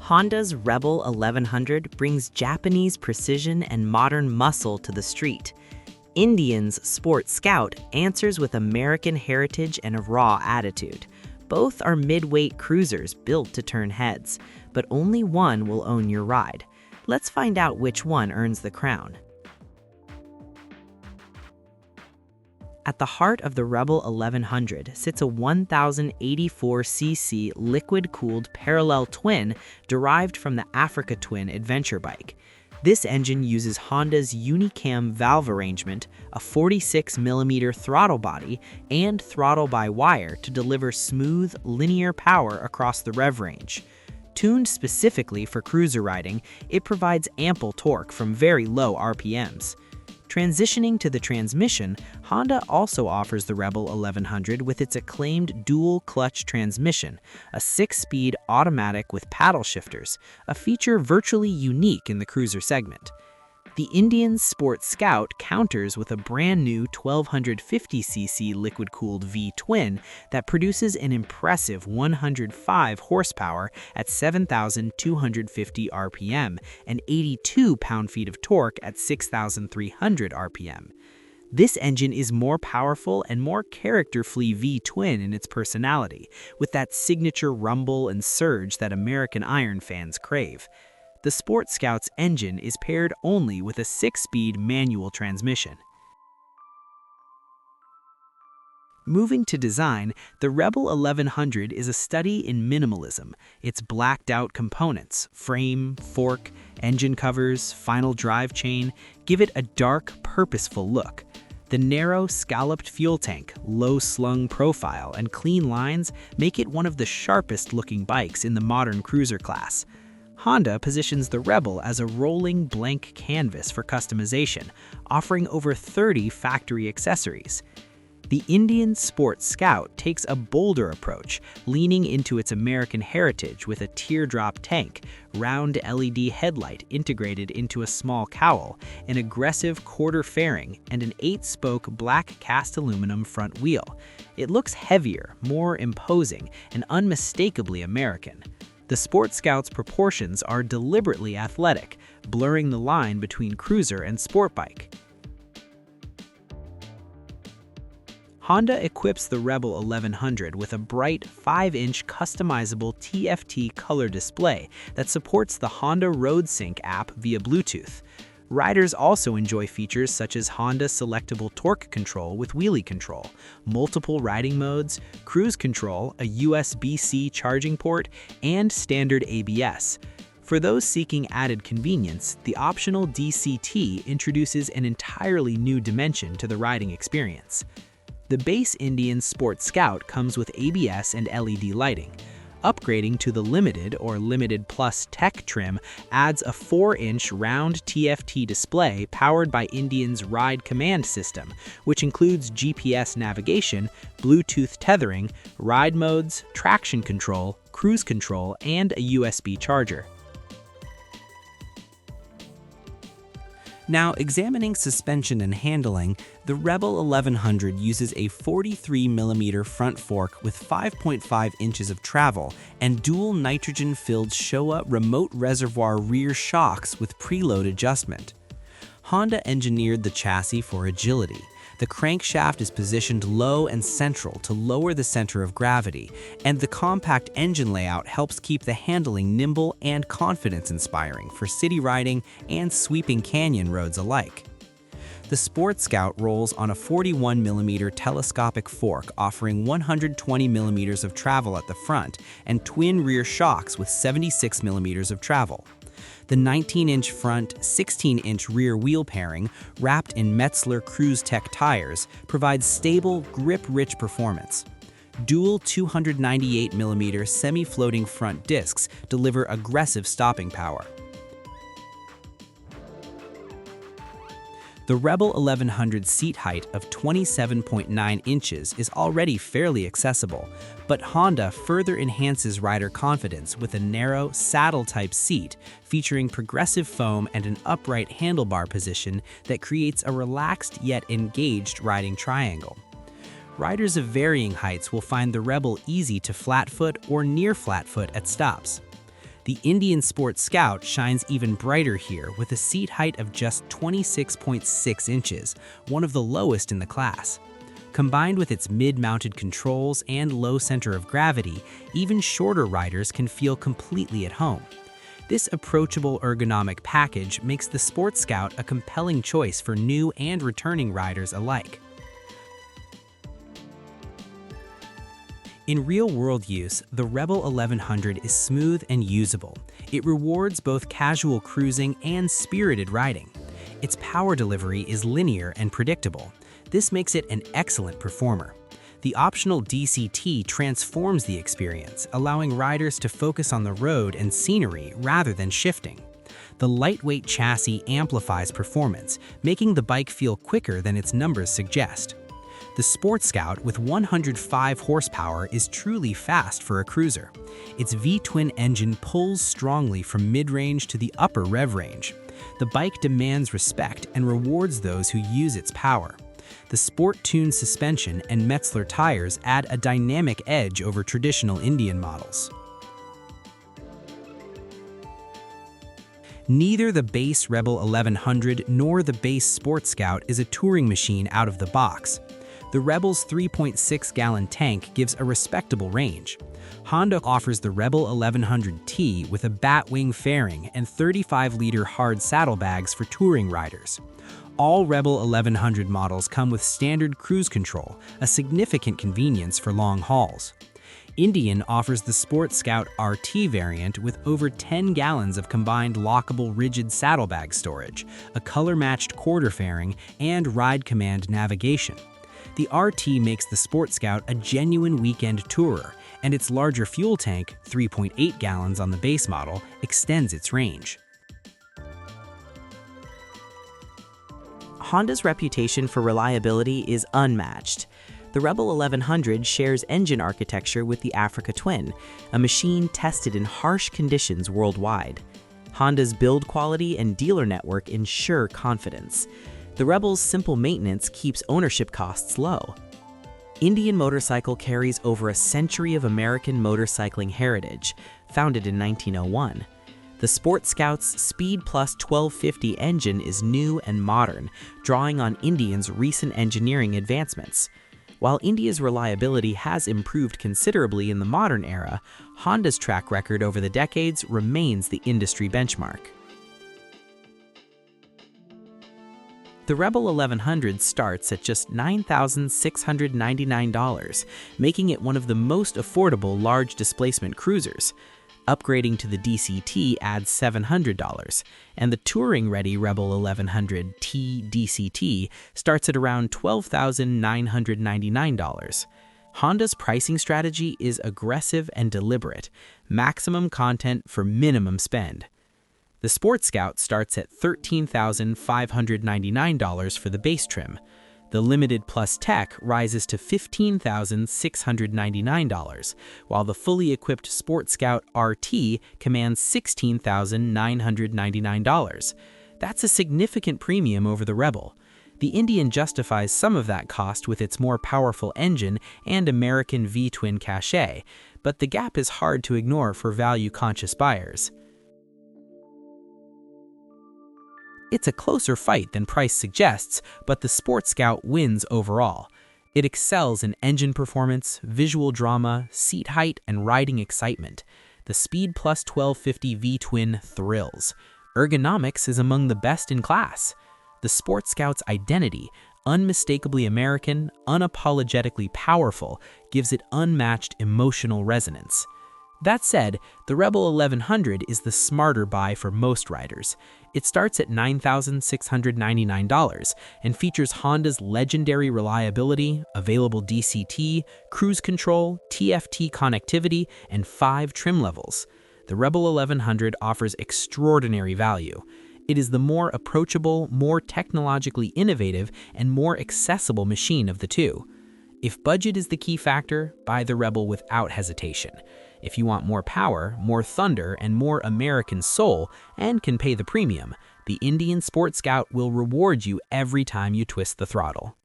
Honda's Rebel 1100 brings Japanese precision and modern muscle to the street. Indian's Sport Scout answers with American heritage and a raw attitude. Both are mid-weight cruisers built to turn heads, but only one will own your ride. Let's find out which one earns the crown. At the heart of the Rebel 1100 sits a 1084cc liquid-cooled parallel twin derived from the Africa Twin adventure bike. This engine uses Honda's Unicam valve arrangement, a 46mm throttle body, and throttle-by-wire to deliver smooth, linear power across the rev range. Tuned specifically for cruiser riding, it provides ample torque from very low RPMs. Transitioning to the transmission, Honda also offers the Rebel 1100 with its acclaimed dual-clutch transmission, a 6-speed automatic with paddle shifters, a feature virtually unique in the cruiser segment. The Indian Sport Scout counters with a brand new 1250cc liquid-cooled V-twin that produces an impressive 105 horsepower at 7,250 RPM and 82 pound-feet of torque at 6,300 RPM. This engine is more powerful and more characterful V-twin in its personality, with that signature rumble and surge that American iron fans crave. The Sport Scout's engine is paired only with a 6-speed manual transmission. Moving to design, the Rebel 1100 is a study in minimalism. Its blacked-out components, frame, fork, engine covers, final drive chain, give it a dark, purposeful look. The narrow, scalloped fuel tank, low-slung profile, and clean lines make it one of the sharpest-looking bikes in the modern cruiser class. Honda positions the Rebel as a rolling blank canvas for customization, offering over 30 factory accessories. The Indian Sport Scout takes a bolder approach, leaning into its American heritage with a teardrop tank, round LED headlight integrated into a small cowl, an aggressive quarter fairing, and an 8-spoke black cast aluminum front wheel. It looks heavier, more imposing, and unmistakably American. The Sport Scout's proportions are deliberately athletic, blurring the line between cruiser and sport bike. Honda equips the Rebel 1100 with a bright 5-inch customizable TFT color display that supports the Honda RoadSync app via Bluetooth. Riders also enjoy features such as Honda selectable torque control with wheelie control, multiple riding modes, cruise control, a USB-C charging port, and standard ABS. For those seeking added convenience, the optional DCT introduces an entirely new dimension to the riding experience. The base Indian Sport Scout comes with ABS and LED lighting. Upgrading to the Limited or Limited Plus Tech trim adds a 4-inch round TFT display powered by Indian's Ride Command system, which includes GPS navigation, Bluetooth tethering, ride modes, traction control, cruise control, and a USB charger. Now, examining suspension and handling, the Rebel 1100 uses a 43mm front fork with 5.5 inches of travel and dual nitrogen-filled Showa remote reservoir rear shocks with preload adjustment. Honda engineered the chassis for agility. The crankshaft is positioned low and central to lower the center of gravity, and the compact engine layout helps keep the handling nimble and confidence-inspiring for city riding and sweeping canyon roads alike. The Sport Scout rolls on a 41mm telescopic fork offering 120mm of travel at the front and twin rear shocks with 76mm of travel. The 19-inch front, 16-inch rear wheel pairing, wrapped in Metzler Cruise Tech tires, provides stable, grip-rich performance. Dual 298mm semi-floating front discs deliver aggressive stopping power. The Rebel 1100 seat height of 27.9 inches is already fairly accessible, but Honda further enhances rider confidence with a narrow, saddle-type seat featuring progressive foam and an upright handlebar position that creates a relaxed yet engaged riding triangle. Riders of varying heights will find the Rebel easy to flatfoot or near flatfoot at stops. The Indian Sport Scout shines even brighter here with a seat height of just 26.6 inches, one of the lowest in the class. Combined with its mid-mounted controls and low center of gravity, even shorter riders can feel completely at home. This approachable ergonomic package makes the Sport Scout a compelling choice for new and returning riders alike. In real-world use, the Rebel 1100 is smooth and usable. It rewards both casual cruising and spirited riding. Its power delivery is linear and predictable. This makes it an excellent performer. The optional DCT transforms the experience, allowing riders to focus on the road and scenery rather than shifting. The lightweight chassis amplifies performance, making the bike feel quicker than its numbers suggest. The Sport Scout with 105 horsepower is truly fast for a cruiser. Its V-twin engine pulls strongly from mid-range to the upper rev range. The bike demands respect and rewards those who use its power. The sport-tuned suspension and Metzler tires add a dynamic edge over traditional Indian models. Neither the base Rebel 1100 nor the base Sport Scout is a touring machine out of the box. The Rebel's 3.6-gallon tank gives a respectable range. Honda offers the Rebel 1100T with a batwing fairing and 35-liter hard saddlebags for touring riders. All Rebel 1100 models come with standard cruise control, a significant convenience for long hauls. Indian offers the Sport Scout RT variant with over 10 gallons of combined lockable rigid saddlebag storage, a color-matched quarter fairing, and Ride Command navigation. The RT makes the Sport Scout a genuine weekend tourer, and its larger fuel tank, 3.8 gallons on the base model, extends its range. Honda's reputation for reliability is unmatched. The Rebel 1100 shares engine architecture with the Africa Twin, a machine tested in harsh conditions worldwide. Honda's build quality and dealer network ensure confidence. The Rebel's simple maintenance keeps ownership costs low. Indian Motorcycle carries over a century of American motorcycling heritage, founded in 1901. The Sport Scout's Speed Plus 1250 engine is new and modern, drawing on Indian's recent engineering advancements. While India's reliability has improved considerably in the modern era, Honda's track record over the decades remains the industry benchmark. The Rebel 1100 starts at just $9,699, making it one of the most affordable large displacement cruisers. Upgrading to the DCT adds $700, and the touring-ready Rebel 1100 T DCT starts at around $12,999. Honda's pricing strategy is aggressive and deliberate, maximum content for minimum spend. The Sport Scout starts at $13,599 for the base trim. The Limited Plus Tech rises to $15,699, while the fully equipped Sport Scout RT commands $16,999. That's a significant premium over the Rebel. The Indian justifies some of that cost with its more powerful engine and American V-twin cachet, but the gap is hard to ignore for value-conscious buyers. It's a closer fight than price suggests, but the Sport Scout wins overall. It excels in engine performance, visual drama, seat height, and riding excitement. The Speed Plus 1250 V-twin thrills. Ergonomics is among the best in class. The Sport Scout's identity, unmistakably American, unapologetically powerful, gives it unmatched emotional resonance. That said, the Rebel 1100 is the smarter buy for most riders. It starts at $9,699 and features Honda's legendary reliability, available DCT, cruise control, TFT connectivity, and 5 trim levels. The Rebel 1100 offers extraordinary value. It is the more approachable, more technologically innovative, and more accessible machine of the two. If budget is the key factor, buy the Rebel without hesitation. If you want more power, more thunder, and more American soul, and can pay the premium, the Indian Sport Scout will reward you every time you twist the throttle.